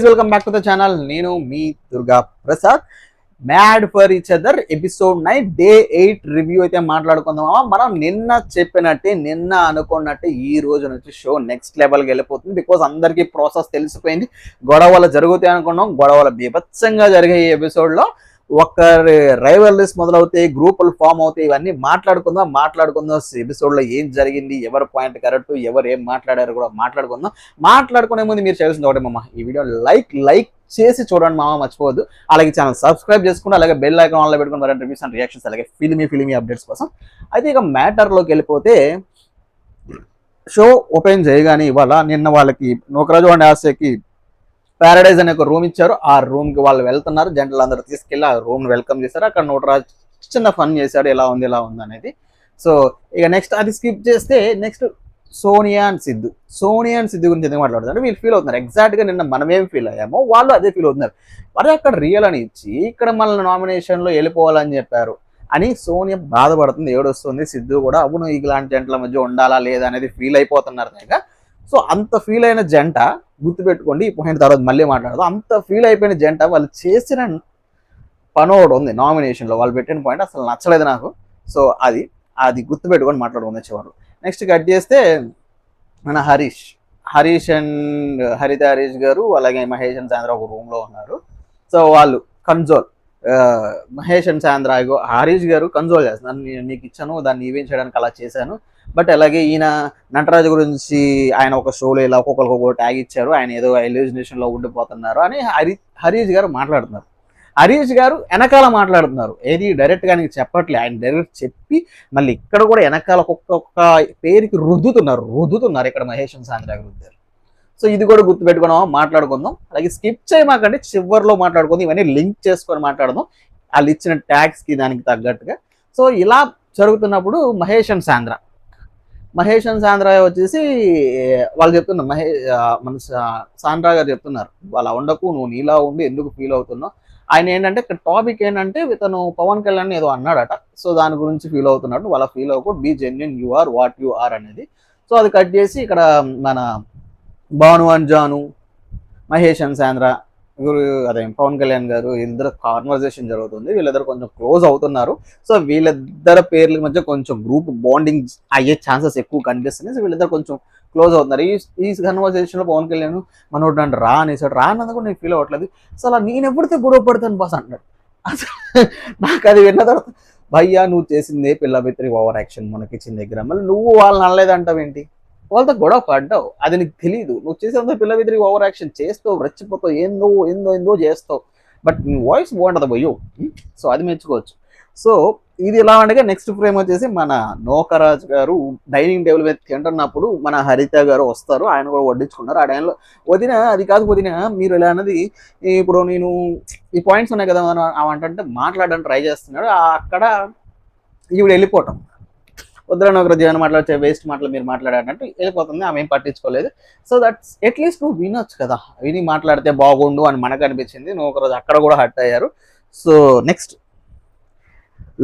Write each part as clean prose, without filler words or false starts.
Welcome back to the channel. నేను మీ Durga Prasad. Mad for each other episode 9 day 8 review అయితే మాట్లాడుకుందామా. మనం నిన్న చెప్పినట్టే, నిన్న అనుకున్నట్టే ఈ రోజు నుంచి షో నెక్స్ట్ లెవెల్కి వెళ్ళిపోతుంది. బికాజ్ అందరికీ ప్రాసెస్ తెలిసిపోయింది. గొడవలు జరుగుతాయి అనుకున్నాం, గొడవలు బీభత్సంగా జరిగే ఈ ఎపిసోడ్లో ఒకరి రైవల్రీస్ మొదలవుతాయి, గ్రూపులు ఫామ్ అవుతాయి. ఇవన్నీ మాట్లాడుకుందాం ఎపిసోడ్లో ఏం జరిగింది, ఎవరు పాయింట్ కరెక్ట్, ఎవరు ఏం మాట్లాడారు కూడా మాట్లాడుకునే ముందు మీరు చేయాల్సింది ఒకటే మామ, ఈ వీడియో లైక్ చేసి చూడండి మామ, మర్చిపోవద్దు. అలాగే ఛానల్ సబ్స్క్రైబ్ చేసుకుంటూ అలాగే బెల్ ఐకాన్ ఆన్లో పెట్టుకుని మరిన్ని రివ్యూస్ అండ్ రియాక్షన్స్ అలాగే ఫిల్మీ అప్డేట్స్ కోసం. అయితే ఇక మ్యాటర్లోకి వెళ్ళిపోతే, షో ఓపెన్ చేయగానే ఇవాళ నిన్న వాళ్ళకి నూకరాజు అండ్ ఆశకి ప్యారడైజ్ అనే ఒక రూమ్ ఇచ్చారు. ఆ రూమ్ కి వాళ్ళు వెళ్తున్నారు. జంటలు అందరూ తీసుకెళ్లి ఆ రూమ్ వెల్కమ్ చేశారు. అక్కడ నూకరాజు చిన్న ఫన్ చేశాడు, ఎలా ఉంది అనేది. సో ఇక నెక్స్ట్ అది స్కిప్ చేస్తే నెక్స్ట్ సోనియా అండ్ సిద్ధు గురించి ఎందుకు మాట్లాడుతున్నారు, వీళ్ళు ఫీల్ అవుతున్నారు ఎగ్జాక్ట్ గా నిన్న మనం ఏం ఫీల్ అయ్యామో వాళ్ళు అదే ఫీల్ అవుతున్నారు. మరి అక్కడ రియల్ అని ఇచ్చి ఇక్కడ మనల్ని నామినేషన్ లో వెళ్ళిపోవాలని చెప్పారు అని సోనియా బాధపడుతుంది, ఏడొస్తుంది. సిద్ధు కూడా అవును ఇలాంటి జంటల మధ్య ఉండాలా లేదా అనేది ఫీల్ అయిపోతున్నారు దగ్గర. సో అంత ఫీల్ అయిన జంట, గుర్తుపెట్టుకోండి ఈ పాయింట్ తర్వాత మళ్ళీ మాట్లాడదాం, అంత ఫీల్ అయిపోయిన జంట వాళ్ళు చేసిన పని ఒకటి ఉంది నామినేషన్లో, వాళ్ళు పెట్టిన పాయింట్ అసలు నచ్చలేదు నాకు. సో అది గుర్తుపెట్టుకొని మాట్లాడుకుంది చివరు. నెక్స్ట్ కట్ చేస్తే మన హరీష్ అండ్ హరీష్ గారు అలాగే మహేష్ అండ్ సాంద్ర ఒక రూమ్లో ఉన్నారు. సో వాళ్ళు కన్సోల్, మహేష్ అండ్ సాంద్ర హరీష్ గారు కన్సోల్ చేస్తున్నారు, నీకు ఇచ్చాను దాన్ని ఈవెంట్ చేయడానికి అలా చేశాను. బట్ అలాగే ఈయన నటరాజు గురించి ఆయన ఒక షోలో ఇలా ఒక్కొక్కరికి ట్యాగ్ ఇచ్చారు, ఆయన ఏదో ఎలిమినేషన్ లో ఉండిపోతున్నారు అని హరీష్ గారు మాట్లాడుతున్నారు. హరీష్ గారు వెనకాల మాట్లాడుతున్నారు, ఏది డైరెక్ట్ గా నీకు చెప్పట్లే, ఆయన డైరెక్ట్ చెప్పి మళ్ళీ ఇక్కడ కూడా వెనకాల ఒక్కొక్క పేరుకి రుద్దుతున్నారు ఇక్కడ మహేష్ సాంద్ర రుద్దారు. సో ఇది కూడా గుర్తుపెట్టుకున్నాం, మాట్లాడుకుందాం. అలాగే స్కిప్ చేయమాకండి, చివరిలో మాట్లాడుకుందాం, ఇవన్నీ లింక్ చేసుకొని మాట్లాడదాం వాళ్ళు ఇచ్చిన ట్యాగ్స్ కి దానికి తగ్గట్టుగా. సో ఇలా జరుగుతున్నప్పుడు మహేష్ అండ్ సాంద్ర వచ్చేసి వాళ్ళు చెప్తున్నారు, మన సాంద్రా గారు చెప్తున్నారు, వాళ్ళ ఉండకు, నువ్వు నీలా ఉండి ఎందుకు ఫీల్ అవుతున్నావు. ఆయన ఏంటంటే ఇక్కడ టాపిక్ ఏంటంటే ఇతను పవన్ కళ్యాణ్ ఏదో అన్నాడట, సో దాని గురించి ఫీల్ అవుతున్నాడు. వాళ్ళ ఫీల్ అవ్వకూడదు, be genuine, you are what you are అనేది. సో అది కట్ చేసి ఇక్కడ మన భాను అండ్ జాను, మహేష్ అండ్ సాంద్ర, అదే పవన్ కళ్యాణ్ గారు, వీళ్ళిద్దరు కాన్వర్జేషన్ జరుగుతుంది, వీళ్ళిద్దరు కొంచెం క్లోజ్ అవుతున్నారు. సో వీళ్ళిద్దరు పేర్ల మధ్య కొంచెం గ్రూప్ బాండింగ్ అయ్యే ఛాన్సెస్ ఎక్కువ కనిపిస్తున్నాయి. సో వీళ్ళిద్దరు కొంచెం క్లోజ్ అవుతున్నారు. ఈ కన్వర్జేషన్ లో పవన్ కళ్యాణ్ మనోడు నన్ను రా అనేసాడు, రానందుకు నేను ఫీల్ అవ్వట్లేదు, సో అలా నేను ఎప్పుడైతే గొడవ పడతాను బాస్ అంటాడు. అసలు నాకు అది విన్న తర్వాత, భయ్యా నువ్వు చేసిందే పిల్ల బిత్రి ఓవర్ యాక్షన్ మనకిచ్చిన దగ్గర, మళ్ళీ నువ్వు వాళ్ళని అనలేదంటావేంటి, వాళ్ళతో గొడవ పడ్డావు, అది నీకు తెలియదు, నువ్వు చేసేంత పిల్ల విదిరి ఓవర్ యాక్షన్ చేస్తావు, రెచ్చిపోతావు, ఏందో చేస్తావు, బట్ నీ వాయిస్ బాగుంటుంది బయ్యో. సో అది మెచ్చుకోవచ్చు. సో ఇది ఎలా ఉండగా నెక్స్ట్ ఫ్రేమ్ వచ్చేసి మన నూకరాజ్ గారు డైనింగ్ టేబుల్ మీద తింటున్నప్పుడు మన హరిత గారు వస్తారు, ఆయన కూడా వడ్డించుకున్నారు. ఆ టైంలో అది కాదు వదిన మీరు ఇలా అన్నది, ఇప్పుడు నేను ఈ పాయింట్స్ ఉన్నాయి కదా అవంటే మాట్లాడడానికి ట్రై చేస్తున్నాడు, అక్కడ ఈవిడ వెళ్ళిపోవటం, వద్దులని ఒకరు జీవన మాట్లాడే వేస్ట్ మాటలు మీరు మాట్లాడారంటే వెళ్ళిపోతుంది, ఆమె ఏం పట్టించుకోలేదు. సో దట్స్ అట్లీస్ట్ నువ్వు వినొచ్చు కదా, విని మాట్లాడితే బాగుండు అని మనకు అనిపించింది. నువ్వు ఒకరోజు అక్కడ కూడా హర్ట్ అయ్యారు. సో నెక్స్ట్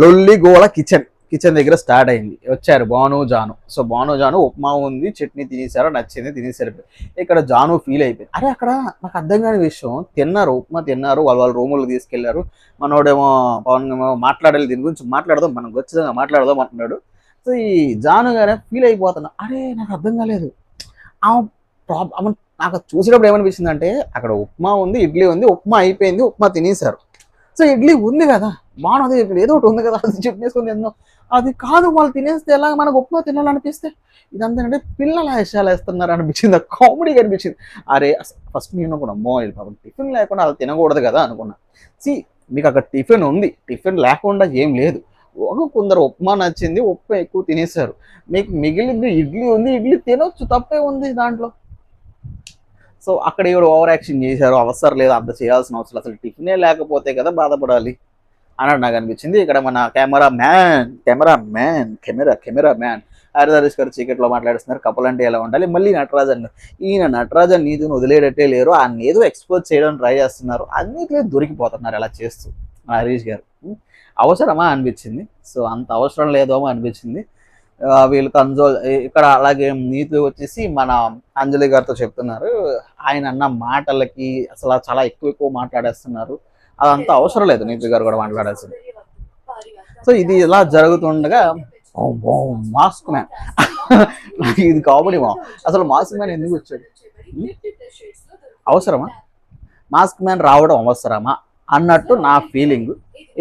లొల్లి గోల కిచెన్ దగ్గర స్టార్ట్ అయింది. వచ్చారు భాను జాను. సో భాను జాను ఉప్మా ఉంది, చట్నీ తినేసారు, నచ్చింది తినేసారు. ఇక్కడ జాను ఫీల్ అయిపోయింది, అరే అక్కడ నాకు అర్థం కాని విషయం, తిన్నారు ఉప్మా తిన్నారు, వాళ్ళ రూములు తీసుకెళ్లారు, మనోడేమో పవన్ మాట్లాడాలి, దీని గురించి మాట్లాడదాం, మనం ఖచ్చితంగా మాట్లాడదాం అంటున్నాడు. సో ఈ జాను గారే ఫీల్ అయిపోతున్నా, అరే నాకు అర్థం కాలేదు, నాకు చూసేటప్పుడు ఏమనిపించింది అంటే అక్కడ ఉప్మా ఉంది, ఇడ్లీ ఉంది, ఉప్మా అయిపోయింది, ఉప్మా తినేశారు. సో ఇడ్లీ ఉంది కదా, బాగున్నది, ఏదో ఒకటి ఉంది కదా, అది చెప్పేసుకుని ఎన్నో, అది కాదు వాళ్ళు తినేస్తే ఎలా, మనకు ఉప్మా తినాలనిపిస్తే ఇదంతా అంటే పిల్లల వేషాలు వేస్తున్నారు అనిపించింది, కామెడీగా అనిపించింది. అరే ఫస్ట్ నేను కూడా అమ్మో పాపం టిఫిన్ లేకుండా అలా తినకూడదు కదా అనుకున్నా. మీకు అక్కడ టిఫిన్ ఉంది, టిఫిన్ లేకుండా ఏం లేదు, కొందరు ఉప్మా నచ్చింది, ఉప్మా ఎక్కువ తినేశారు, మీకు మిగిలింది ఇడ్లీ ఉంది, ఇడ్లీ తినొచ్చు, తప్పే ఉంది దాంట్లో. సో అక్కడ ఎవరు ఓవర్ యాక్షన్ చేశారు, అవసరం లేదు అంత చేయాల్సిన అవసరం, అసలు టిఫినే లేకపోతే కదా బాధపడాలి అన్నట్టు నాకు అనిపించింది. ఇక్కడ మన కెమెరా మ్యాన్ హరిహరీష్ గారు చీకట్లో మాట్లాడుతున్నారు, కపుల్ అంటే ఎలా ఉండాలి, మళ్ళీ నటరాజన్ ఈయన నటరాజన్ నీతిని వదిలేటట్టే లేరు, ఆయన ఏదో ఎక్స్పోజ్ చేయడం ట్రై చేస్తున్నారు, అన్నిటిలో దొరికిపోతున్నారు అలా చేస్తూ హరీష్ గారు. అవసరమా అనిపించింది, సో అంత అవసరం లేదో అనిపించింది. వీళ్ళు కన్సోల్ ఇక్కడ అలాగే నీతి వచ్చేసి మన అంజలి గారితో చెప్తున్నారు. ఆయన అన్న మాటలకి అసలు చాలా ఎక్కువ మాట్లాడేస్తున్నారు. అదంతా అవసరం లేదు, నీతి గారు కూడా మాట్లాడాల్సింది. సో ఇది ఇలా జరుగుతుండగా మాస్క్ మ్యాన్ నాకు ఇది కామెడీ అసలు మాస్క్ మ్యాన్ ఎందుకు వచ్చాడు, అవసరమా మాస్క్ మ్యాన్ రావడం అవసరమా అన్నట్టు నా ఫీలింగ్.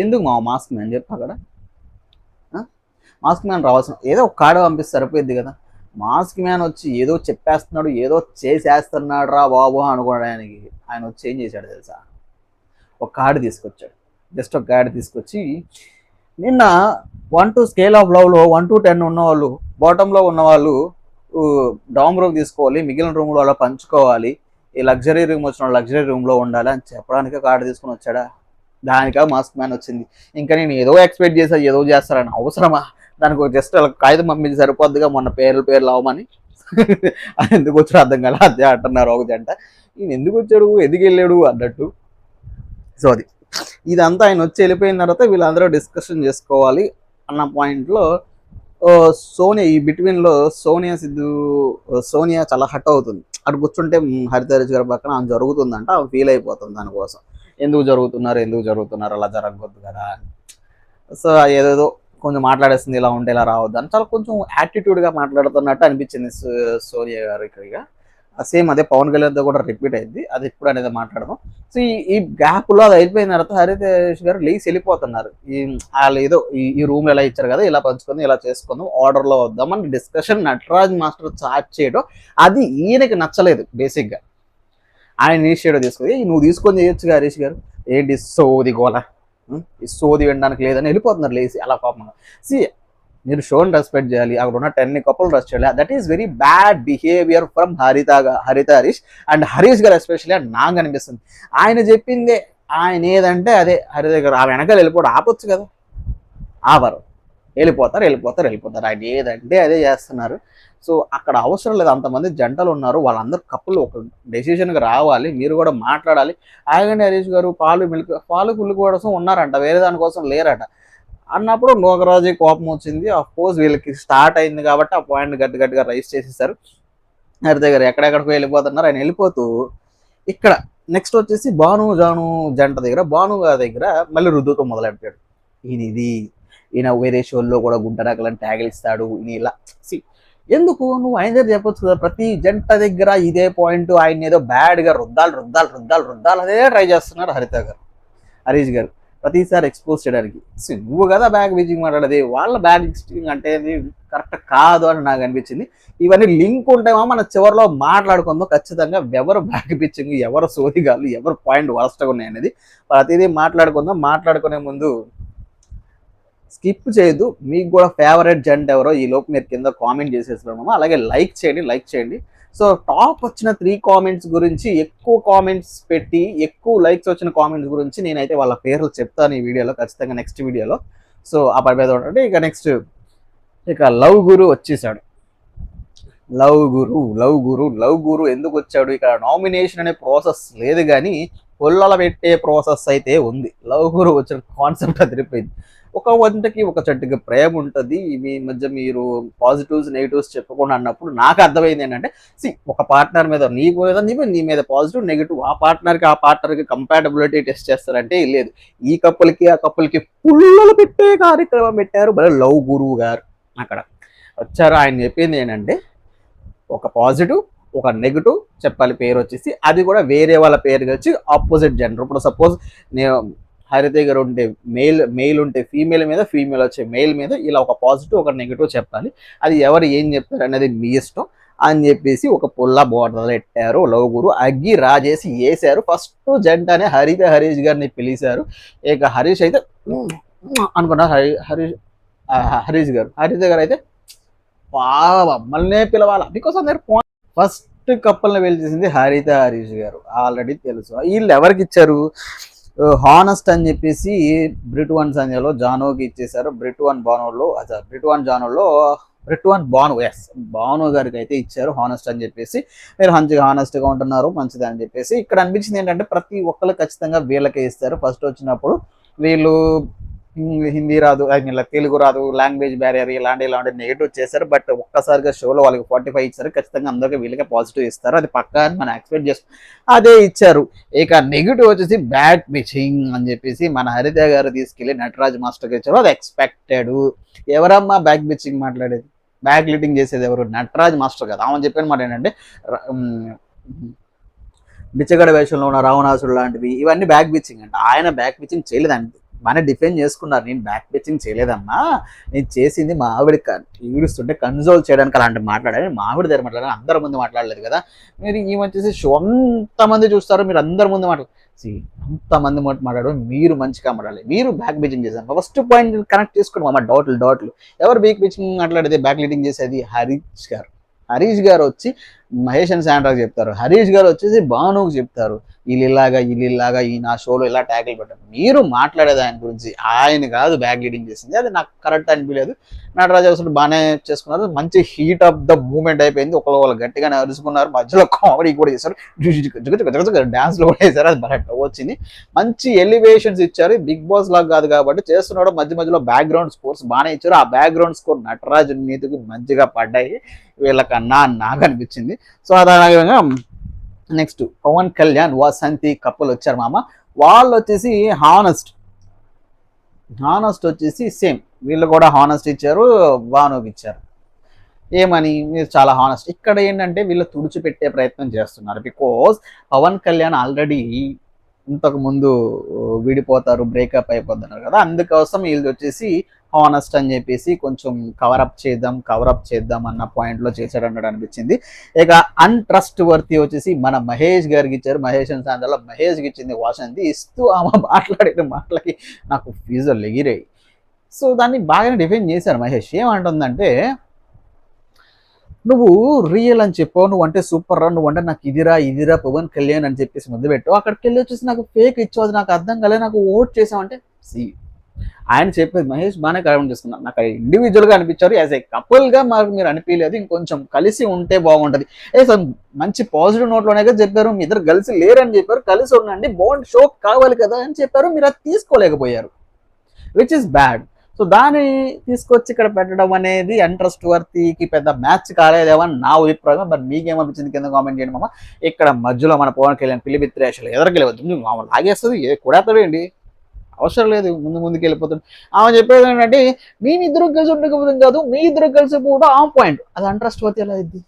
ఎందుకు మాస్క్ మ్యాన్ చెప్పు అక్కడ, మాస్క్ మ్యాన్ రావాల్సిన ఏదో ఒక కార్డు పంపిస్తే సరిపోయింది కదా. మాస్క్ మ్యాన్ వచ్చి ఏదో చెప్పేస్తున్నాడు, ఏదో చేసేస్తున్నాడు రా బాబు అనుకోవడానికి ఆయన వచ్చి ఏం చేశాడు తెలుసా, ఒక కార్డు తీసుకొచ్చాడు. జస్ట్ ఒక కార్డు తీసుకొచ్చి నిన్న 1 to స్కేల్ ఆఫ్ లవ్లో 1 to 10 ఉన్నవాళ్ళు, బాటంలో ఉన్నవాళ్ళు డౌన్ రూమ్ తీసుకోవాలి, మిగిలిన రూమ్లో అలా పంచుకోవాలి, ఈ లగ్జరీ రూమ్ వచ్చిన లగ్జరీ రూమ్లో ఉండాలి అని చెప్పడానికి కార్డు తీసుకుని వచ్చాడా. దానికా మాస్క్ మ్యాన్ వచ్చింది. ఇంకా నేను ఏదో ఎక్స్పెక్ట్ చేసా, ఏదో చేస్తారని అవసరమా, దానికి ఒక జస్ట్ అలా కాగితం పంపించి సరిపోద్దిగా. మొన్న పేర్లు అవమని అది ఎందుకు వచ్చాడు అర్థం కాలే, అదే అంటున్నారు ఒక జంట. ఈయన ఎందుకు వచ్చాడు, ఎందుకు వెళ్ళాడు అన్నట్టు. సో అది ఇదంతా ఆయన వచ్చి వెళ్ళిపోయిన తర్వాత వీళ్ళందరూ డిస్కషన్ చేసుకోవాలి అన్న పాయింట్లో సోనియా ఈ బిట్వీన్లో సోనియా చాలా హట్ అవుతుంది. అటు కూర్చుంటే హరితరాజ్ గారి పక్కన ఆమె జరుగుతుందంట, ఆమె ఫీల్ అయిపోతుంది దానికోసం. ఎందుకు జరుగుతున్నారు అలా జరగవద్దు కదా. సో ఏదేదో కొంచెం మాట్లాడేస్తుంది, ఇలా ఉంటే ఇలా రావద్దు అని చాలా కొంచెం యాటిట్యూడ్గా మాట్లాడుతున్నట్టు అనిపించింది సోనియా గారు. ఇక్కడ సేమ్ అదే పవన్ కళ్యాణ్తో కూడా రిపీట్ అయింది, అది ఇప్పుడు అనేది మాట్లాడదాం. సో ఈ గ్యాప్లో అది అయిపోయిన తర్వాత హరితేష్ గారు లేచి వెళ్ళిపోతున్నారు. వాళ్ళు ఏదో ఈ రూమ్ ఎలా ఇచ్చారు కదా, ఇలా పంచుకుందాం, ఇలా చేసుకుందాం, ఆర్డర్లో వద్దామని డిస్కషన్ నటరాజ్ మాస్టర్ స్టార్ట్ చేయడం అది ఈయనకి నచ్చలేదు. బేసిక్గా ఆయన ఇనిషియేటివ్ తీసుకొని నువ్వు తీసుకొని చేయొచ్చుగా హరీష్ గారు, ఏంటి సోది గోల, ఈ సోది వినడానికి లేదని వెళ్ళిపోతున్నారు లేచి అలా కోపంగా. మీరు షోని రెస్పెక్ట్ చేయాలి, అక్కడ ఉన్న 10 కప్పులు రెస్ట్ చేయాలి. That is very bad behaviour from హరిత హరీష్ అండ్ హరీష్ గారు ఎస్పెషల్లీ అని నాకు అనిపిస్తుంది. ఆయన చెప్పిందే, ఆయన ఏదంటే అదే. హరిత గారు ఆ వెనకాల వెళ్ళిపోవడం ఆపొచ్చు కదా, ఆపరు, వెళ్ళిపోతారు. ఆయన ఏదంటే అదే చేస్తున్నారు. సో అక్కడ అవసరం లేదు, అంతమంది జంటలు ఉన్నారు, వాళ్ళందరూ కప్పులు ఒక డెసిషన్కి రావాలి, మీరు కూడా మాట్లాడాలి. ఆగండి హరీష్ గారు, పాలు పుల్లు కోసం ఉన్నారంట, వేరే దానికోసం లేరట అన్నప్పుడు నోగరాజు కోపం వచ్చింది. ఆఫ్ కోర్స్ వీళ్ళకి స్టార్ట్ అయింది కాబట్టి ఆ పాయింట్ గట్టిగా రైస్ చేసేసారు. హరిత గారు ఎక్కడెక్కడికో వెళ్ళిపోతున్నారు. ఆయన వెళ్ళిపోతూ ఇక్కడ నెక్స్ట్ వచ్చేసి జాను జంట దగ్గర, భాను గారి దగ్గర మళ్ళీ రుద్దుతో మొదలెట్టాడు. ఈయన వేరే షోల్లో కూడా గుంటనకలని ట్యాగులు ఇస్తాడు, ఈయన ఇలా. ఎందుకు నువ్వు ఆయన దగ్గర చెప్పొచ్చు కదా, ప్రతి జంట దగ్గర ఇదే పాయింట్, ఆయన ఏదో బ్యాడ్గా రుద్దాలు అదే ట్రై చేస్తున్నారు హరీష్ గారు ప్రతిసారి ఎక్స్పోజ్ చేయడానికి. నువ్వు కదా బ్యాగ్ బిచింగ్ మాట్లాడేది, వాళ్ళ బ్యాగ్ బిచింగ్ అంటే కరెక్ట్ కాదు అని నాకు అనిపించింది. ఇవన్నీ లింక్ ఉంటామో మన చివరిలో మాట్లాడుకుందాం ఖచ్చితంగా, ఎవరు బ్యాగ్ బిచింగ్, ఎవరు సోదిగాళ్ళు, ఎవరు పాయింట్ వరస్ట్గా ఉన్నాయి అనేది ప్రతిదీ మాట్లాడుకుందాం. మాట్లాడుకునే ముందు స్కిప్ చేయొద్దు, మీకు కూడా ఫేవరెట్ జంట ఎవరో ఈ లోపు మీరు కింద కామెంట్ చేసేస్తున్నాము. అలాగే లైక్ చేయండి. సో టాప్ వచ్చిన 3 కామెంట్స్ గురించి, ఎక్కువ కామెంట్స్ పెట్టి ఎక్కువ లైక్స్ వచ్చిన కామెంట్స్ గురించి నేనైతే వాళ్ళ పేర్లు చెప్తాను ఈ వీడియోలో ఖచ్చితంగా, నెక్స్ట్ వీడియోలో. సో ఆ పని మీద ఉంటే ఇక లవ్ గురు వచ్చేసాడు. లవ్ గురు ఎందుకు వచ్చాడు, ఇక్కడ నామినేషన్ అనే ప్రాసెస్ లేదు కానీ పొల్లల పెట్టే ప్రాసెస్ అయితే ఉంది. లవ్ గురు వచ్చిన కాన్సెప్ట్ అదిరిపోయింది. ఒక వంటకి ఒక చెట్టుకి ప్రేమ ఉంటుంది, మీ మధ్య మీరు పాజిటివ్స్ నెగిటివ్స్ చెప్పుకోండి అన్నప్పుడు నాకు అర్థమైంది ఏంటంటే, ఒక పార్ట్నర్ మీద నీ మీద పాజిటివ్ నెగిటివ్, ఆ పార్ట్నర్కి కంపాటబిలిటీ టెస్ట్ చేస్తారంటే లేదు. ఈ కప్పులకి ఆ కప్పులకి పుల్లలు పెట్టే కార్యక్రమం పెట్టారు మరి లవ్ గురువు గారు. అక్కడ వచ్చారు, ఆయన చెప్పింది ఏంటంటే ఒక పాజిటివ్ ఒక నెగిటివ్ చెప్పాలి పేరు వచ్చేసి, అది కూడా వేరే వాళ్ళ పేరు వచ్చి ఆపోజిట్ జెండర్. ఇప్పుడు సపోజ్ నేను హరిత గారు ఉంటే మెయిల్ ఉంటే ఫీమేల్ మీద, ఫీమేల్ వచ్చే మెయిల్ మీద, ఇలా ఒక పాజిటివ్ ఒక నెగిటివ్ చెప్పాలి. అది ఎవరు ఏం చెప్తారు అనేది మీ ఇష్టం అని చెప్పేసి ఒక పుల్ల బోర్డర్ పెట్టారు. లవ్ గురు అగ్గి రాజేసి వేసారు. ఫస్ట్ జంటనే హరీష్ గారిని పిలిచారు. ఇక హరీష్ అయితే అనుకున్నారు, హరీష్ గారు హరిత గారు అయితే మమ్మల్నే పిలవాలా, బికాస్ అందరు ఫస్ట్ కప్పుల్ని పిలిచేసింది హరీష్ గారు. ఆల్రెడీ తెలుసు వీళ్ళు ఎవరికి ఇచ్చారు, హానెస్ట్ అని చెప్పేసి బ్రిట్ వన్ సంజయ్లో జానుకి ఇచ్చేసారు. బ్రిట్ వన్ బాను భాను గారికి అయితే ఇచ్చారు హానెస్ట్ అని చెప్పేసి. మీరు మంచిగా హానెస్ట్గా ఉంటున్నారు మంచిది అని చెప్పేసి. ఇక్కడ అనిపించింది ఏంటంటే ప్రతి ఒక్కరు ఖచ్చితంగా వీళ్ళకే ఇస్తారు. ఫస్ట్ వచ్చినప్పుడు వీళ్ళు హిందీ రాదు, ఐ మీన్ తెలుగు రాదు, లాంగ్వేజ్ బ్యారియర్ ఇలాంటి నెగిటివ్ చేశారు. బట్ ఒక్కసారిగా షోలో వాళ్ళకి 45 ఇచ్చారు. ఖచ్చితంగా అందరికీ వీళ్ళకే పాజిటివ్ ఇస్తారు, అది పక్కా అని మనం ఎక్స్పెక్ట్ చేస్తాం. అదే ఇచ్చారు. ఇక నెగిటివ్ వచ్చేసి బ్యాక్ పిచింగ్ అని చెప్పేసి మన హరిత గారు తీసుకెళ్లి నటరాజ్ మాస్టర్కి ఇచ్చారు. అది ఎక్స్పెక్టెడ్. ఎవరమ్మా బ్యాక్ పిచింగ్ మాట్లాడేది, బ్యాక్ లీటింగ్ చేసేది ఎవరు? నటరాజ్ మాస్టర్ కదా. ఆమె చెప్పిన మాట ఏంటంటే బిచ్చగడ వేషంలో ఉన్న రావణాసుడు లాంటివి ఇవన్నీ బ్యాక్ పిచ్చింగ్ అంట. ఆయన బ్యాక్ పిచ్చింగ్ చేయలేదండి, బాగానే డిఫెండ్ చేసుకున్నారు. నేను బ్యాక్ పిచ్చింగ్ చేయలేదమ్మా, నేను చేసింది మా ఆవిడ ఈడుస్తుంటే కన్సోల్ చేయడానికి అలాంటి మాట్లాడాలి. మా ఆవిడ దగ్గర మాట్లాడాలి, అందరి ముందు మాట్లాడలేదు కదా. మీరు ఈ వచ్చేసి షో అంతమంది చూస్తారు, మీరు అందరి ముందు అంతమంది మాట్లాడు, మీరు మంచిగా మాట్లాడాలి. మీరు బ్యాక్ పిచ్చింగ్ చేశారు. ఫస్ట్ పాయింట్ కనెక్ట్ చేసుకోండి మామ. డౌట్లు ఎవరు బ్యాక్ పిచ్చింగ్ మాట్లాడేది, బ్యాక్ లీడింగ్ చేసేది? హరీష్ గారు వచ్చి మహేష్ అండ్ శాండ్రాకి చెప్తారు, హరీష్ గారు వచ్చేసి భానుకి చెప్తారు, వీళ్ళిలాగా ఈ నా షోలో ఇలా ట్యాకిల్ పెట్టారు. మీరు మాట్లాడేది ఆయన గురించి, ఆయన కాదు బ్యాక్ లీడింగ్ చేసింది. అది నాకు కరెక్ట్ అనిపించలేదు. నటరాజు అసలు బాగానే చేసుకున్నారు, మంచి హీట్ ఆఫ్ ద మూమెంట్ అయిపోయింది. ఒకళ్ళు గట్టిగానే అరుచుకున్నారు, మధ్యలో కామెడీ కూడా చేశారు, డాన్స్లో కూడా వేశారు. అది బాగా వచ్చింది, మంచి ఎలివేషన్స్ ఇచ్చారు. బిగ్ బాస్ లాగా కాదు కాబట్టి చేస్తున్నాడు. మధ్యలో బ్యాక్గ్రౌండ్ స్కోర్స్ బాగానే ఇచ్చారు. ఆ బ్యాక్గ్రౌండ్ స్కోర్ నటరాజు నీతికి మంచిగా పడ్డాయి వీళ్ళకన్నా నాకు అనిపించింది. సో అదేవిధంగా నెక్స్ట్ పవన్ కళ్యాణ్ వసంతి కప్పులు వచ్చారు మామ. వాళ్ళు వచ్చేసి హానెస్ట్ వచ్చేసి సేమ్, వీళ్ళు కూడా హానెస్ట్ ఇచ్చారు, భానుకి ఇచ్చారు. ఏమని, మీరు చాలా హానెస్ట్. ఇక్కడ ఏంటంటే వీళ్ళు తుడిచిపెట్టే ప్రయత్నం చేస్తున్నారు. బికాజ్ పవన్ కళ్యాణ్ ఆల్రెడీ ఇంతకు ముందు విడిపోతారు, బ్రేకప్ అయిపోతున్నారు కదా, అందుకోసం వీళ్ళు వచ్చేసి హానెస్ట్ అని చెప్పేసి కొంచెం కవరప్ చేద్దాం అన్న పాయింట్లో చేశాడు అన్నట్టు అనిపించింది. ఇక అన్ట్రస్ట్ వర్తి వచ్చేసి మన మహేష్ గారికి ఇచ్చారు. మహేష్ అండ్ సాందర్లో మహేష్కి ఇచ్చింది వాసంతి. ఇస్తూ ఆమె మాట్లాడిన మాటలకి నాకు ఫీజులు ఎగిరాయి. సో దాన్ని బాగానే డిఫైన్ చేశారు మహేష్. ఏమంటుందంటే, నువ్వు రియల్ అని చెప్పావు, నువ్వు అంటే సూపర్ రా, నువ్వు అంటే నాకు ఇదిరా పవన్ కళ్యాణ్ అని చెప్పేసి ముందు పెట్టావు, అక్కడికి వెళ్ళి వచ్చేసి నాకు ఫేక్ ఇచ్చావు, అది నాకు అర్థం కాలేదు, నాకు ఓట్ చేసావంటే ఆయన చెప్పేది మహేష్ బాగానే కరెక్ట్ చేస్తున్నారు. నాకు ఇండివిజువల్గా అనిపించారు, యాజ్ ఏ కపుల్గా మాకు మీరు అనిపించలేదు, ఇంకొంచెం కలిసి ఉంటే బాగుంటుంది. మంచి పాజిటివ్ నోట్లోనే చెప్పారు, మీ ఇద్దరు కలిసి లేరని చెప్పారు, కలిసి ఉండండి, బాండ్ షో కావాలి కదా అని చెప్పారు, మీరు అది తీసుకోలేకపోయారు, విచ్ ఇస్ బ్యాడ్. సో దాన్ని తీసుకొచ్చి ఇక్కడ పెట్టడం అనేది అన్ట్రస్ట్ వర్తికి పెద్ద మ్యాచ్ కాలేదేమని నా అభిప్రాయం. మరి మీకేమనిపించింది కింద కామెంట్ చేయండి మామ. ఇక్కడ మధ్యలో మన పవన్ కళ్యాణ్ పిలిపిత్రి అసలు ఎదరికెళ్ళవద్దు, మామ లాగేస్తుంది, కొడతాడేంటి, అవసరం లేదు, ముందుకు వెళ్ళిపోతుంది. ఆమె చెప్పేది ఏంటంటే, మేమిద్దరు కలిసి ఉండకపోతుంది కాదు, మీ ఇద్దరు కలిసి కూడా ఆ పాయింట్, అది అన్ట్రస్ట్ వర్తి ఎలా అయింది?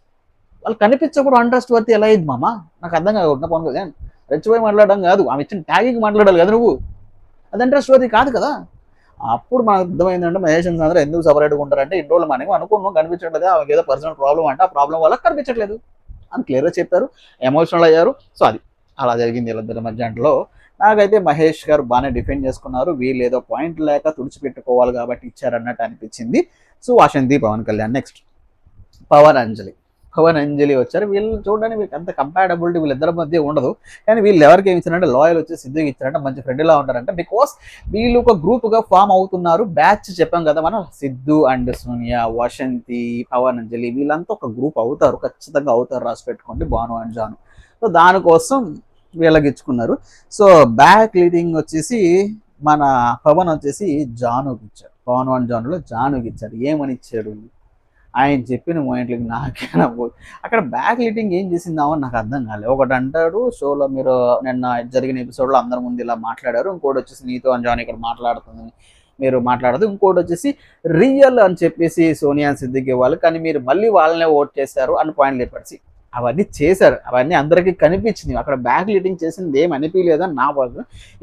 వాళ్ళు కనిపించప్పుడు అన్ట్రస్ట్ వర్తి ఎలా అయింది మామ? నాకు అర్థం కాకుండా పవన్ కళ్యాణ్ రెచ్చిపోయి మాట్లాడడం కాదు, ఆమె ఇచ్చిన ట్యాగింగ్ మాట్లాడాలి కదా నువ్వు, అది అన్ట్రస్ట్ వర్తి కాదు కదా. అప్పుడు మనకు అర్థమైందంటే మహేష్ అందరూ ఎందుకు సపరేట్గా ఉంటారంటే, ఇన్ని రోజులు మనకి అనుకున్నాం కనిపించట్లేదు, ఆమెకి ఏదో పర్సనల్ ప్రాబ్లం అంటే ఆ ప్రాబ్లం వల్ల కనిపించట్లేదు అని క్లియర్గా చెప్పారు, ఎమోషనల్ అయ్యారు. సో అది అలా జరిగింది వీళ్ళిద్దరి మధ్యలో. నాకైతే మహేష్ గారు బాగానే డిఫెండ్ చేసుకున్నారు, వీళ్ళు ఏదో పాయింట్ లేక తుడిచిపెట్టుకోవాలి కాబట్టి ఇచ్చారన్నట్టు అనిపించింది. సో వాసంతి, పవన్ కళ్యాణ్. నెక్స్ట్ పవన్ అంజలి వచ్చారు. వీళ్ళు చూడడానికి వీళ్ళకి అంత కంపాటబిలిటీ వీళ్ళిద్దరి మధ్య ఉండదు, కానీ వీళ్ళు ఎవరికి ఏమి ఇచ్చారంటే, లాయల్ వచ్చి సిద్ధుకి ఇచ్చారంటే, మంచి ఫ్రెండ్లా ఉంటారంటే, బికాస్ వీళ్ళు ఒక గ్రూప్గా ఫామ్ అవుతున్నారు. బ్యాచ్ చెప్పాం కదా మనం, సిద్ధు అండ్ సోనియా, వసంతి, పవన్ అంజలి, వీళ్ళంతా ఒక గ్రూప్ అవుతారు, ఖచ్చితంగా అవుతారు, రాసి పెట్టుకోండి, భాను అండ్ జాను. సో దానికోసం వీళ్ళకి ఇచ్చుకున్నారు. సో బ్యాక్ లీడింగ్ వచ్చేసి మన పవన్ వచ్చేసి జానుకి ఇచ్చారు, పవన్ అండ్ జానులో జానుకి ఇచ్చారు. ఏమని ఇచ్చాడు, ఆయన చెప్పిన పాయింట్లకి నాకేనా అక్కడ బ్యాక్ లీడింగ్ ఏం చేసిందామో నాకు అర్థం కాలేదు. ఒకటి అంటాడు షోలో, మీరు నిన్న జరిగిన ఎపిసోడ్లో అందరి ముందు ఇలా మాట్లాడారు, ఇంకోటి వచ్చేసి నీతో అని జాన్ ఇక్కడ మాట్లాడుతుంది, మీరు మాట్లాడదు, ఇంకోటి వచ్చేసి రియల్ అని చెప్పేసి సోనియా సిద్దికి ఇవ్వాలి, కానీ మీరు మళ్ళీ వాళ్ళనే ఓట్ చేశారు అని పాయింట్లు చెప్పాడు. అవన్నీ చేశారు, అవన్నీ అందరికీ కనిపించింది, అక్కడ బ్యాక్ లీడింగ్ చేసింది ఏం అనిపించలేదని నా బాధ.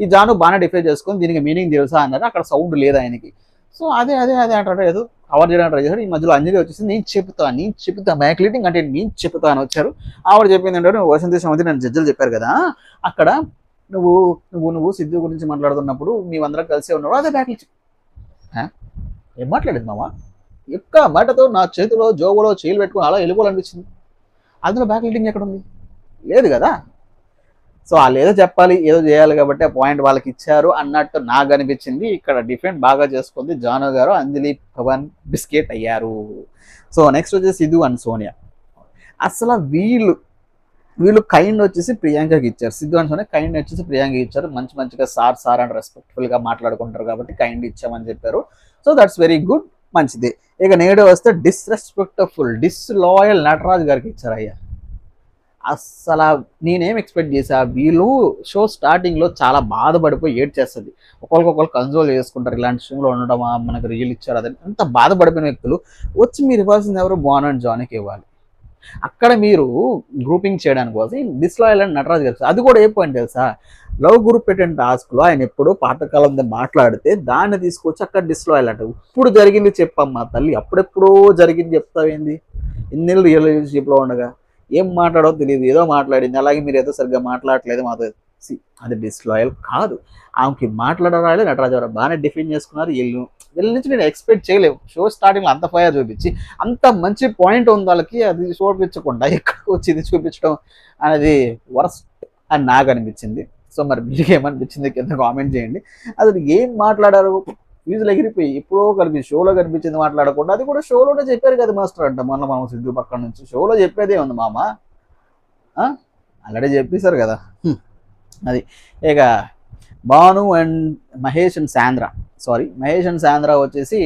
ఈ జాను బాగానే డిఫైన్ చేసుకొని దీనికి మీనింగ్ తెలుసా అన్నారు, అక్కడ సౌండ్ లేదు ఆయనకి. సో అదే అంటాడు, ఏదో కవర్ చేయడానికి ట్రై చేశాడు. ఈ మధ్యలో అంజలి వచ్చేసి నేను చెప్తా బ్యాక్ లీడింగ్ అంటే నేను చెప్తా అని వచ్చారు. ఆవిడ చెప్పింది ఏంటంటే, వసంతి సమితి నన్ను జడ్జిలు చెప్పారు కదా, అక్కడ నువ్వు సిద్ధు గురించి మాట్లాడుతున్నప్పుడు మేమందరం కలిసే ఉన్నాడు, అదే బ్యాక్ లీడింగ్. ఏం మాట్లాడింది మామ? ఎక్క మాటతో నా చేతిలో జోబులో చేయిలు పెట్టుకుని అలా వెళ్ళిపోవాలనిపించింది, అందులో బ్యాక్ లీడింగ్ ఎక్కడ ఉంది? లేదు కదా. సో వాళ్ళు ఏదో చెప్పాలి, ఏదో చేయాలి కాబట్టి ఆ పాయింట్ వాళ్ళకి ఇచ్చారు అన్నట్టు నాకు అనిపించింది. ఇక్కడ డిఫెండ్ బాగా చేసుకుంది జాను గారు, అంజలి పవన్ బిస్కెట్ అయ్యారు. సో నెక్స్ట్ వచ్చేసి సిద్ధు అండ్ సోనియా. అసలు వీళ్ళు వీళ్ళు కైండ్ వచ్చేసి ప్రియాంకకి ఇచ్చారు. సిద్ధు అంటే కైండ్ వచ్చేసి ప్రియాంకకి ఇచ్చారు. మంచిగా సార్ అని రెస్పెక్ట్ఫుల్గా మాట్లాడుకుంటారు కాబట్టి కైండ్ ఇచ్చామని చెప్పారు. సో దట్స్ వెరీ గుడ్, మంచిది. ఇక నేడు వస్తే డిస్రెస్పెక్ట్ఫుల్ డిస్లాయల్ నటరాజ్ గారికి ఇచ్చారు. అయ్యా అస్సలు నేనేం ఎక్స్పెక్ట్ చేసా, వీళ్ళు షో స్టార్టింగ్లో చాలా బాధపడిపోయి ఏడ్ చేస్తుంది, ఒకరికొకరు కన్సోల్ చేసుకుంటారు, ఇలాంటి షోలో ఉండడమా మనకు రీల్ ఇచ్చారు అదని అంత బాధపడిపోయిన వ్యక్తులు వచ్చి మీరు ఇవ్వాల్సింది ఎవరు, బాను అండ్ జానీకి ఇవ్వాలి. అక్కడ మీరు గ్రూపింగ్ చేయడానికి కోసం డిస్లాయల్ అండ్ నటరాజ్ గారు. అది కూడా ఏ పాయింట్ తెలుసా, లవ్ గ్రూప్ పెట్టిన టాస్క్లో ఆయన ఎప్పుడో పాతకాలం మాట్లాడితే దాన్ని తీసుకొచ్చి అక్కడ డిస్లాయల్ అంట. ఇప్పుడు జరిగింది చెప్పమ్మా తల్లి, అప్పుడెప్పుడో జరిగింది చెప్తావేంది, ఇన్నేళ్ళు రిలేషన్షిప్లో ఉండగా ఏం మాట్లాడో తెలియదు, ఏదో మాట్లాడింది, అలాగే మీరు ఏదో సరిగ్గా మాట్లాడలేదు మాతో. అది డిస్లాయల్ కాదు. ఆమెకి మాట్లాడరాలే నటరాజు గారు బాగానే డిఫైన్ చేసుకున్నారు. వీళ్ళ నుంచి నేను ఎక్స్పెక్ట్ చేయలేవు. షో స్టార్టింగ్లో అంత ఫైర్ చూపించి అంత మంచి పాయింట్ ఉంది వాళ్ళకి, అది చూపించకుండా ఎక్కడికి వచ్చి ఇది చూపించడం అనేది వర్స్ట్ అని నాకు అనిపించింది. సో మరి మీకు ఏమనిపించింది కింద కామెంట్ చేయండి. అసలు ఏం మాట్లాడారు, ఫీజులు ఎగిరిపోయి ఎప్పుడో కలిపి షోలో కనిపించింది మాట్లాడకుండా, అది కూడా షోలోనే చెప్పారు కదా మాస్టర్ అంట. మొన్న మామ సిద్ధు పక్కన నుంచి షోలో చెప్పేదే ఉంది మామ, ఆల్రెడీ చెప్పేశారు కదా. అది ఇక భాను అండ్ మహేష్ అండ్ సాంద్ర వచ్చేసి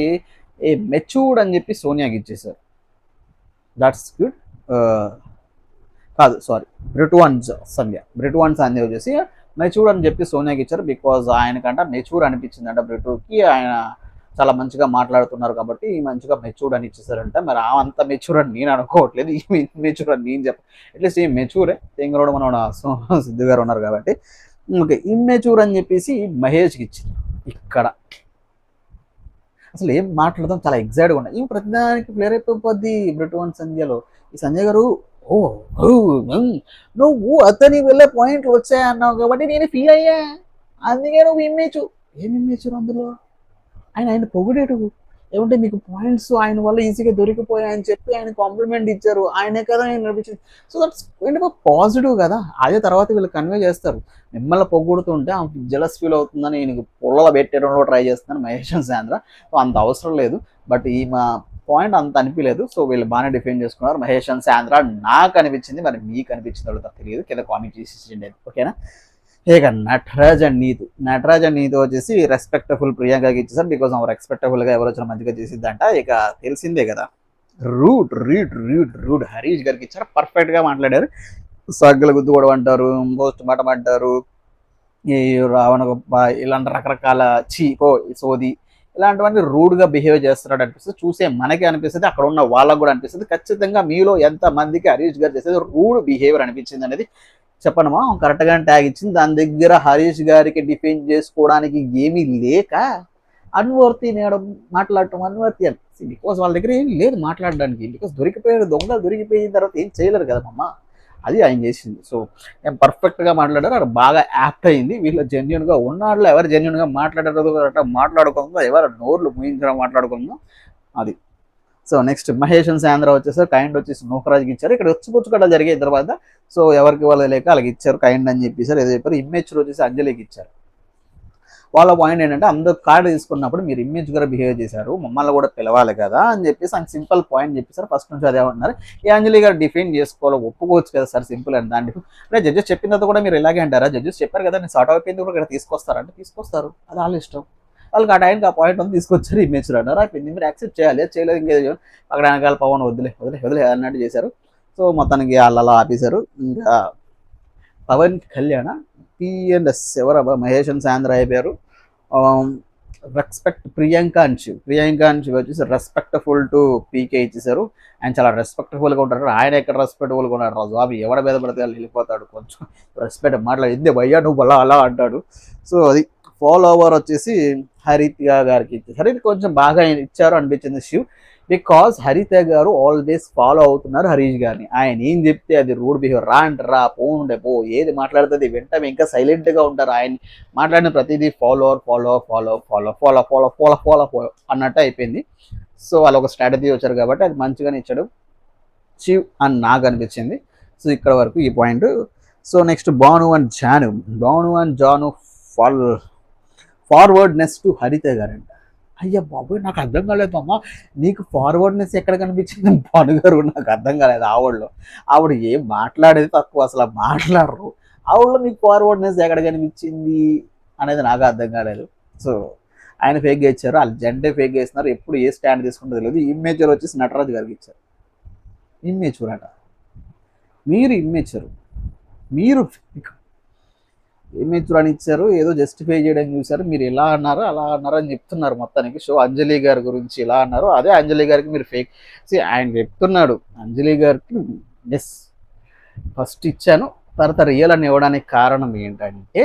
ఏ మెచ్యూర్డ్ అని చెప్పి సోనియాకి ఇచ్చేసారు. That's good. కాదు సారీ, బ్రిటువన్ సంధ్య వచ్చేసి మెచ్యూర్ అని చెప్పి సోనియాకి ఇచ్చారు. బికాజ్ ఆయనకంట మెచ్యూర్ అనిపించిందంట బ్రిటూకి, ఆయన చాలా మంచిగా మాట్లాడుతున్నారు కాబట్టి మంచిగా మెచ్యూర్డ్ అని ఇచ్చేసారంట. మరి అంత మెచ్యూర్ అని నేను అనుకోవట్లేదు, ఈ మెచ్యూర్ అని నేను అట్లీస్ట్ ఈ మెచ్యూరే తెంగరోడు మన సిద్ధు గారు ఉన్నారు కాబట్టి. ఓకే, ఇమ్మెచ్యూర్ అని చెప్పేసి మహేష్కి ఇచ్చింది. ఇక్కడ అసలు ఏం మాట్లాడదాం చాలా ఎగ్జైట్గా ఉన్నాయి. ఈ ప్రతిదానికి ప్లేర్ అయిపోద్ది బ్రిటువన్ సంధ్యలో. ఈ సంజయ్ గారు నువ్వు అతని వెళ్ళే పాయింట్లు వచ్చాయన్నావు కాబట్టి నేను ఫీల్ అయ్యా, అందుకే నువ్వు ఏం ఇమ్మేచు అందులో ఆయన పొగిడేటు ఏమంటే మీకు పాయింట్స్ ఆయన వల్ల ఈజీగా దొరికిపోయాయని చెప్పి ఆయన కాంప్లిమెంట్ ఇచ్చారు, ఆయనే కదా ఆయన నడిపించింది. సో దట్స్ ఏంటంటే పాజిటివ్ కదా. అదే తర్వాత వీళ్ళు కన్వే చేస్తారు, మిమ్మల్ని పొగుడుతుంటే ఆమె జలస్ ఫీల్ అవుతుందని నేను పొల్లల పెట్టడంలో ట్రై చేస్తున్నాను మహేష్ అండ్ సాంద్ర. సో అంత అవసరం లేదు, బట్ ఈ మా పాయింట్ అంత అనిపించలేదు. సో వీళ్ళు బాగానే డిఫైన్ చేసుకున్నారు మహేష్ అండ్ సాంద్ర నాకు అనిపించింది. మరి మీకు అనిపించింది అడుగుతా తెలియదు, కింద కామెంట్ చేసి ఓకేనా. ఇక నటరాజ్ అండ్ నీతు వచ్చేసి రెస్పెక్టఫుల్ ప్రియాంకకి ఇచ్చేసారు. బికాజ్ ఆమె రెస్పెక్టఫుల్గా ఎవరు వచ్చినా మంచిగా చేసిద్దంట. ఇక తెలిసిందే కదా, రూడ్ హరీష్ గారికి ఇచ్చారు. పర్ఫెక్ట్గా మాట్లాడారు. సగ్గుల గుద్దు కూడా అంటారు, పోస్ట్ మటం అంటారు, ఈ రావణ గొప్ప ఇలాంటి రకరకాల సోది ఇలాంటివన్నీ రూడ్గా బిహేవ్ చేస్తున్నాడు అనిపిస్తుంది. చూసే మనకి అనిపిస్తుంది, అక్కడ ఉన్న వాళ్ళకు కూడా అనిపిస్తుంది. ఖచ్చితంగా మీలో ఎంత మందికి హరీష్ గారు చేసేది రూడ్ బిహేవియర్ అనిపించింది అనేది చెప్పనమా. కరెక్ట్గా ట్యాగ్ ఇచ్చింది. దాని దగ్గర హరీష్ గారికి డిఫెండ్ చేసుకోవడానికి ఏమీ లేక అన్వర్తి మేడం మాట్లాడటం అన్వర్తి అని, బికాస్ వాళ్ళ దగ్గర ఏం లేదు మాట్లాడడానికి. బికాస్ దొంగలు దొరికిపోయిన తర్వాత ఏం చేయలేరు కదా మమ్మ, అది ఆయన చేసింది. సో ఏం పర్ఫెక్ట్గా మాట్లాడారు, అది బాగా యాప్ట్ అయింది. వీళ్ళు జెన్యున్గా ఉన్నాళ్ళు, ఎవరు జెన్యున్గా మాట్లాడుకుందో ఎవరు నోర్లు ముయించడం మాట్లాడుకుందో అది. సో నెక్స్ట్ మహేష్ అండ్ సాంద్ర వచ్చేసారు. కైండ్ వచ్చేసి నూకరాజ్కి ఇచ్చారు. ఇక్కడ వచ్చి జరిగే తర్వాత సో ఎవరికి వాళ్ళు లేక అలాగే ఇచ్చారు కైండ్ అని చెప్పేసారు, ఏదో చెప్పారు. ఇమ్మేచ్యూర్ వచ్చేసి అంజలికి ఇచ్చారు. వాళ్ళ పాయింట్ ఏంటంటే అందరు కార్డు తీసుకున్నప్పుడు మీరు ఇమ్మేజ్గా బిహేవ్ చేశారు, మమ్మల్ని కూడా పిలవాలి కదా అని చెప్పేసి ఆయన సింపుల్ పాయింట్ చెప్పేసారు. ఫస్ట్ నుంచి అదే ఉన్నారు. ఈ అంజలి గారు డిఫైన్ చేసుకోవాలి, ఒప్పుకోవచ్చు కదా సార్ సింపుల్ అని. దాంట్లో అంటే జడ్జెస్ చెప్పిన తర్వాత కూడా మీరు ఇలాగే అంటారా, జడ్జెస్ చెప్పారు కదా నేను సార్ట్ అయిపోయింది కూడా ఇక్కడ తీసుకొస్తారంటే తీసుకొస్తారు, అది వాళ్ళ ఇష్టం. వాళ్ళకి ఆ టైంకి ఆ పాయింట్ ఉంది తీసుకొచ్చారు, ఇమ్మేచ్యూర్ అన్నారు, అయిపోయింది. మీరు యాక్సెప్ట్ చేయాలి, చేయలేదు ఇంకేదో అక్కడ వెనకాల పవన్ వదిలే అన్నట్టు చేశారు. సో మొత్తానికి వాళ్ళలా ఆపేశారు. ఇంకా పవన్ కళ్యాణ్ పిఎన్ఎస్ ఎవరబ్బా మహేష్ అండ్ సాంద్ర అయిపోయారు. రెస్పెక్ట్ ప్రియాంక అండ్ శివ్ వచ్చేసి రెస్పెక్ట్ఫుల్ టు పీకే ఇచ్చేసారు. ఆయన చాలా రెస్పెక్ట్ఫుల్గా ఉంటారు. ఆయన ఎక్కడ రెస్పెక్ట్ఫుల్గా ఉన్నాడు, రాజు అవి ఎవడ మీద పడితే వాళ్ళు వెళ్ళిపోతాడు, కొంచెం రెస్పెక్ట్ మాట్లాడిందే భయ్యా నువ్వు అలా అంటాడు. సో అది ఫాలో ఓవర్ వచ్చేసి హరిత గారికి ఇచ్చేసారు. ఇది కొంచెం బాగా ఇచ్చారు అనిపించింది శివ్, బికాజ్ హరిత గారు ఆల్వేస్ ఫాలో అవుతున్నారు హరీష్ గారిని. ఆయన ఏం చెప్తే అది రూడ్ బిహేవియర్, రా పోండే పో, ఏది మాట్లాడుతుంది వెంటనే ఇంకా సైలెంట్గా ఉంటారు. ఆయన మాట్లాడిన ప్రతిదీ ఫాలో అన్నట్టు అయిపోయింది. సో వాళ్ళు ఒక స్ట్రాటజీ వచ్చారు కాబట్టి అది మంచిగానే ఇచ్చాడు శివ్ అని నాకు అనిపించింది. సో ఇక్కడ వరకు ఈ point. So next Bhanu and Janu forwardness to Haritha గారంట. అయ్యా బాబోయ్ నాకు అర్థం కాలేదు అమ్మ, నీకు ఫార్వర్డ్నెస్ ఎక్కడ కనిపించింది భానుగారు, నాకు అర్థం కాలేదు. ఆవిడ ఏం మాట్లాడేది తక్కువ, అసలు మాట్లాడరు. ఆవిడలో మీకు ఫార్వర్డ్నెస్ ఎక్కడ కనిపించింది అనేది నాకు అర్థం కాలేదు. సో ఆయన ఫేక్గా ఇచ్చారు, వాళ్ళు జెండే ఫేక్గా ఇస్తున్నారు. ఎప్పుడు ఏ స్టాండ్ తీసుకుంటే తెలియదు. ఇమ్మేచ్యూర్ వచ్చేసి నటరాజు గారికి ఇచ్చారు. ఇమ్మేచ్యూర్ అట, మీరు ఇమ్మేచ్యూర్, మీరు ఇమ్మేచ్యూర్ అని ఇచ్చారు. ఏదో జస్టిఫై చేయడానికి చూసారు. మీరు ఇలా అన్నారు అలా అన్నారు అని చెప్తున్నారు మొత్తానికి. సో అంజలి గారి గురించి ఇలా అన్నారు, అదే అంజలి గారికి మీరు ఫేక్. ఆయన చెప్తున్నాడు అంజలి గారికి, ఎస్ ఫస్ట్ ఇచ్చాను, తర్వాత రియల్ అని ఇవ్వడానికి కారణం ఏంటంటే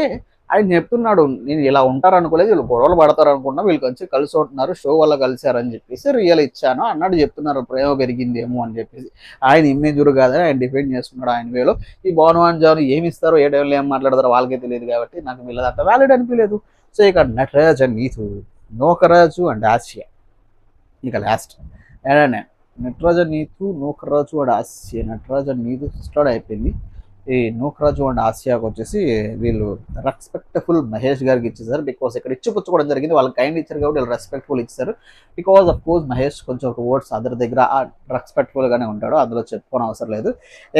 ఆయన చెప్తున్నాడు, నేను ఇలా ఉంటారు అనుకోలేదు, వీళ్ళు గొడవలు పడతారు అనుకున్నా, వీళ్ళు కొంచెం కలిసి ఉంటున్నారు, షో వల్ల కలిసారని చెప్పేసి రియల్ ఇచ్చాను అన్నాడు. చెప్తున్నారు ప్రేమ పెరిగిందేమో అని చెప్పేసి. ఆయన ఇమ్మేజూరు కాదని ఆయన డిఫెండ్ చేస్తున్నాడు ఆయన వేలో. ఈ భానువాన్ జాను ఏమి ఇస్తారో ఏ టైంలో ఏం మాట్లాడతారో వాళ్ళకే తెలియదు కాబట్టి నాకు వీళ్ళదంతా వ్యాలిడ్ అనిపించలేదు. సో ఇక నటరాజ్ అండ్ నీతు, నూకరాజు అండ్ ఆసియా, ఇక లాస్ట్ ఏడానే Nataraj and Neetu, Nookaraju and Asiya. Nataraj and Neetu start అయిపోయింది. ఈ నూకరాజు అండ్ ఆసియాకి వచ్చేసి వీళ్ళు రెస్పెక్ట్ఫుల్ మహేష్ గారికి ఇచ్చేసారు. బికాస్ ఇక్కడ ఇచ్చిపుచ్చుకోవడం జరిగింది, వాళ్ళకి కైండ్ ఇచ్చారు కాబట్టి వీళ్ళు రెస్పెక్ట్ఫుల్ ఇచ్చారు. బికాస్ ఆఫ్ కోర్స్ మహేష్ కొంచెం ఒక వర్డ్స్ అదర్ దగ్గర రెస్పెక్ట్ఫుల్గానే ఉంటాడు, అందులో చెప్పుకోని అవసరం లేదు.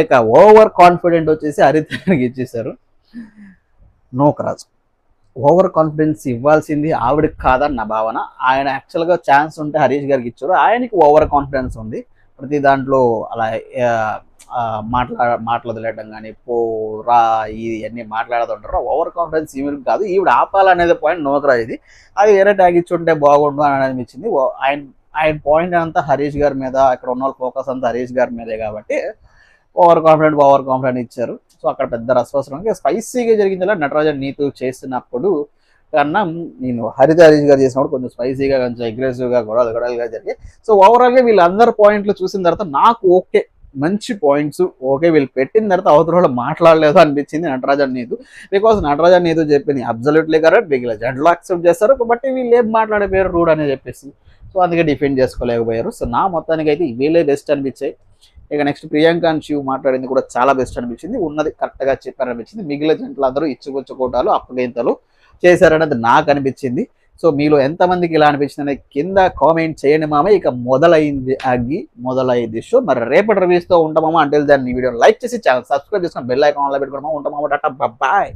ఇక ఓవర్ కాన్ఫిడెంట్ వచ్చేసి హరితకి ఇచ్చేసారు. నూకరాజు ఓవర్ కాన్ఫిడెన్స్ ఇవ్వాల్సింది ఆవిడకి కాదని నా భావన. ఆయన యాక్చువల్గా ఛాన్స్ ఉంటే హరీష్ గారికి ఇచ్చారు, ఆయనకి ఓవర్ కాన్ఫిడెన్స్ ఉంది. ప్రతి దాంట్లో అలా మాటలు వదిలేయడం కానీ రా ఇవన్నీ మాట్లాడుతుంటారు. ఓవర్ కాన్ఫిడెన్స్ ఈవిడ కాదు, ఈవిడ ఆపాలనేది పాయింట్ నూకరాజ్. ఇది అది వేరే ట్యాగ్ ఇచ్చుంటే బాగుండు అని అనిపించింది. ఆయన పాయింట్ అంతా హరీష్ గారి మీద, అక్కడ ఉన్న వాళ్ళ ఫోకస్ అంతా హరీష్ గారి మీదే కాబట్టి ఓవర్ కాన్ఫిడెంట్ ఇచ్చారు. సో అక్కడ పెద్ద రసవసరం స్పైసీగా జరిగింది. నటరాజ నీతు చేస్తున్నప్పుడు కన్నా నేను హరీష్ గారు చేసినప్పుడు కొంచెం స్పైసీగా, కొంచెం అగ్రెసివ్గా గొడవలుగా జరిగాయి. సో ఓవరాల్గా వీళ్ళందరి పాయింట్లు చూసిన తర్వాత నాకు ఓకే, మంచి పాయింట్స్ ఓకే. వీళ్ళు పెట్టిన తర్వాత అవతల మాట్లాడలేదు అనిపించింది నటరాజ నీతు. బికాస్ నటరాజ నీతు చెప్పింది అబ్సల్యూట్లీ కరెక్ట్, వీళ్ళ జంటలు యాక్సెప్ట్ చేస్తారు, బట్ వీళ్ళు ఏం మాట్లాడిపోయారు రూడ్ అని చెప్పేసి. సో అందుకే డిఫెండ్ చేసుకోలేకపోయారు. సో నా మొత్తానికి అయితే వీళ్ళే బెస్ట్ అనిపించాయి. ఇక నెక్స్ట్ ప్రియాంక అండ్ శివ్ మాట్లాడింది కూడా చాలా బెస్ట్ అనిపించింది, ఉన్నది కరెక్ట్గా చెప్పారనిపించింది. మిగిలిన జంటలు అందరూ ఇచ్చుకొచ్చుకోవటాలు అప్పగింతలు చేశారనేది నాకు అనిపించింది. సో మీలో ఎంతమందికి ఇలా అనిపించింది అనేది కింద కామెంట్ చేయండి మామ. ఇక మొదలైంది షో. మరి రేపటి రివ్యూస్తో ఉంటామా అంటే దాన్ని వీడియో లైక్ చేసి ఛానల్ సబ్స్క్రైబ్ చేసుకొని బెల్ ఐకాన్ ఆన్లో పెట్టుకోవడం ఉంటామా. టాటా బాయ్.